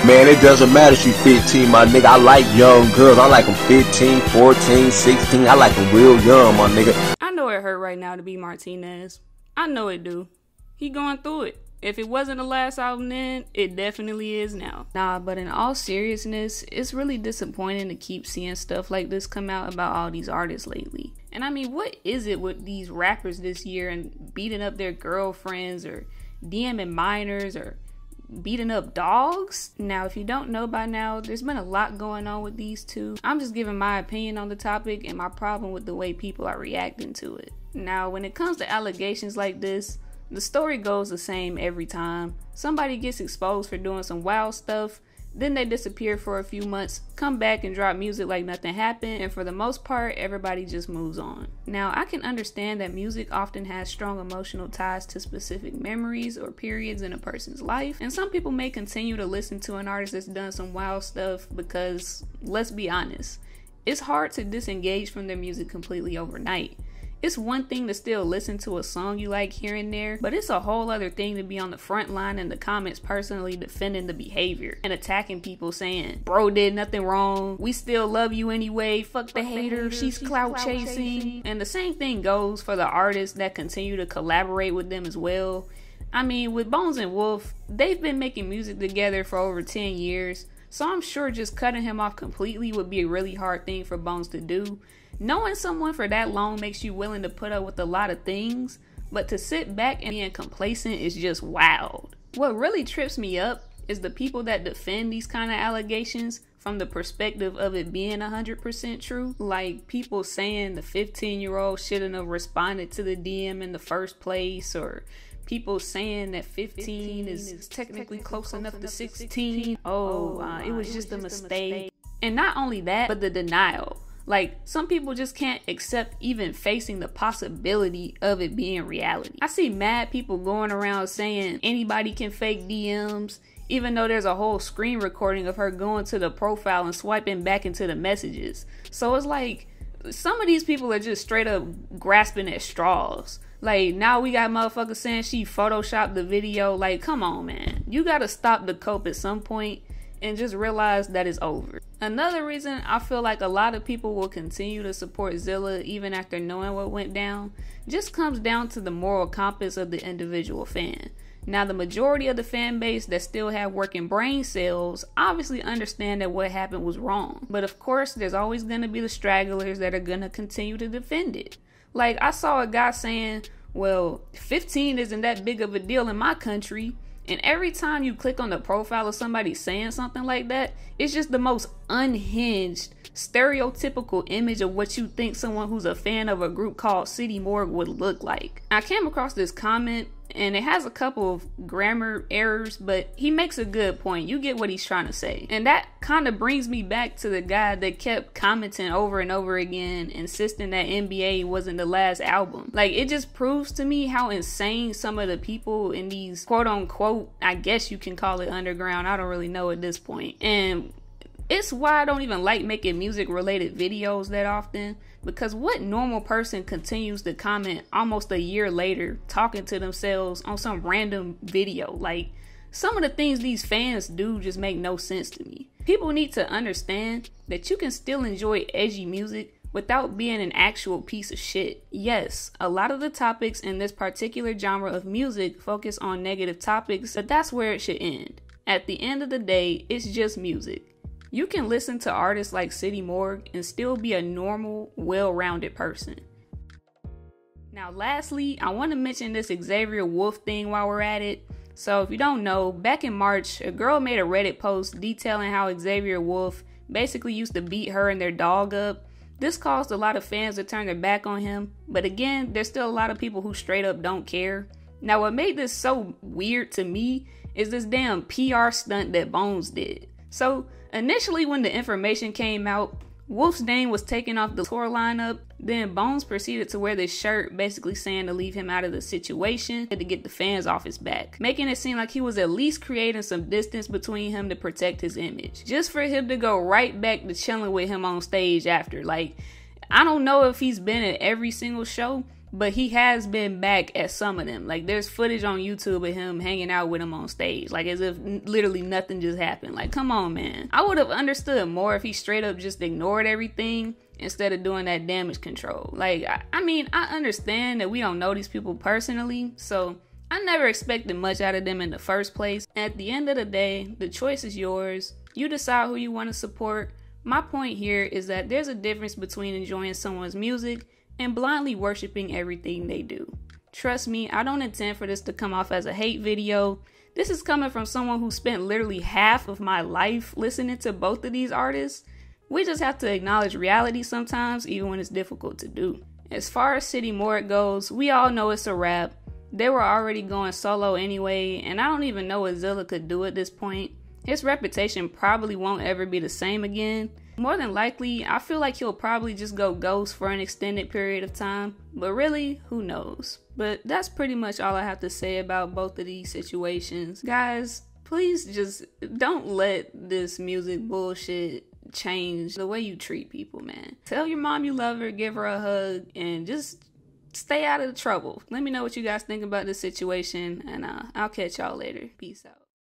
Man, it doesn't matter if you 15, my nigga. I like young girls. I like them 15, 14, 16. I like them real young, my nigga. I know it hurt right now to be Martinez. I know it do. He going through it. If it wasn't the last album then, it definitely is now. Nah, but in all seriousness, it's really disappointing to keep seeing stuff like this come out about all these artists lately. And I mean, what is it with these rappers this year and beating up their girlfriends or DMing minors or beating up dogs? Now, if you don't know by now, there's been a lot going on with these two. I'm just giving my opinion on the topic and my problem with the way people are reacting to it. Now, when it comes to allegations like this, the story goes the same every time. Somebody gets exposed for doing some wild stuff, then they disappear for a few months, come back and drop music like nothing happened, and for the most part, everybody just moves on. Now, I can understand that music often has strong emotional ties to specific memories or periods in a person's life, and some people may continue to listen to an artist that's done some wild stuff because, let's be honest, it's hard to disengage from their music completely overnight. It's one thing to still listen to a song you like here and there, but it's a whole other thing to be on the front line in the comments personally defending the behavior and attacking people saying, bro did nothing wrong, we still love you anyway, fuck the hater, she's clout chasing. And the same thing goes for the artists that continue to collaborate with them as well. I mean, with Bones and Wolf, they've been making music together for over 10 years, so I'm sure just cutting him off completely would be a really hard thing for Bones to do. Knowing someone for that long makes you willing to put up with a lot of things, but to sit back and being complacent is just wild. What really trips me up is the people that defend these kind of allegations from the perspective of it being 100% true. Like people saying the 15-year-old shouldn't have responded to the DM in the first place, or people saying that 15 is technically close enough to 16. It was just a mistake. And not only that, but the denial. Like, some people just can't accept even facing the possibility of it being reality. I see mad people going around saying anybody can fake DMs, even though there's a whole screen recording of her going to the profile and swiping back into the messages. So it's like, some of these people are just straight up grasping at straws. Like, now we got motherfuckers saying she photoshopped the video. Like, come on, man. You gotta stop the cope at some point and just realize that it's over. Another reason I feel like a lot of people will continue to support Zilla even after knowing what went down just comes down to the moral compass of the individual fan. Now, the majority of the fan base that still have working brain cells obviously understand that what happened was wrong. But of course, there's always going to be the stragglers that are going to continue to defend it. Like, I saw a guy saying, well, 15 isn't that big of a deal in my country. And every time you click on the profile of somebody saying something like that, it's just the most unhinged, stereotypical image of what you think someone who's a fan of a group called City Morgue would look like. I came across this comment, and it has a couple of grammar errors, but he makes a good point. You get what he's trying to say. And that kind of brings me back to the guy that kept commenting over and over again, insisting that NBA wasn't the last album. Like, it just proves to me how insane some of the people in these quote-unquote, I guess you can call it underground, I don't really know at this point. And it's why I don't even like making music-related videos that often, because what normal person continues to comment almost a year later talking to themselves on some random video? Like, some of the things these fans do just make no sense to me. People need to understand that you can still enjoy edgy music without being an actual piece of shit. Yes, a lot of the topics in this particular genre of music focus on negative topics, but that's where it should end. At the end of the day, it's just music. You can listen to artists like City Morgue and still be a normal, well-rounded person. Now, lastly, I want to mention this Xavier Wulf thing while we're at it. So if you don't know, back in March, a girl made a Reddit post detailing how Xavier Wulf basically used to beat her and their dog up. This caused a lot of fans to turn their back on him, but again, there's still a lot of people who straight up don't care. Now, what made this so weird to me is this damn PR stunt that Bones did. So initially, when the information came out, Wolf's name was taken off the tour lineup. Then Bones proceeded to wear this shirt basically saying to leave him out of the situation and to get the fans off his back, making it seem like he was at least creating some distance between him to protect his image, just for him to go right back to chilling with him on stage after. Like, I don't know if he's been at every single show, but he has been back at some of them. Like, there's footage on YouTube of him hanging out with him on stage, like as if literally nothing just happened. Like, come on, man. I would have understood more if he straight up just ignored everything instead of doing that damage control. Like, I mean, I understand that we don't know these people personally, so I never expected much out of them in the first place. At the end of the day, the choice is yours. You decide who you want to support. My point here is that there's a difference between enjoying someone's music and blindly worshiping everything they do. Trust me, I don't intend for this to come off as a hate video. This is coming from someone who spent literally half of my life listening to both of these artists. We just have to acknowledge reality sometimes, even when it's difficult to do. As far as City Morgue goes, we all know it's a wrap. They were already going solo anyway, and I don't even know what Zilla could do at this point. His reputation probably won't ever be the same again. More than likely, I feel like he'll probably just go ghost for an extended period of time, but really, who knows? But that's pretty much all I have to say about both of these situations. Guys, please just don't let this music bullshit change the way you treat people, man. Tell your mom you love her, give her a hug, and just stay out of the trouble. Let me know what you guys think about this situation, and I'll catch y'all later. Peace out.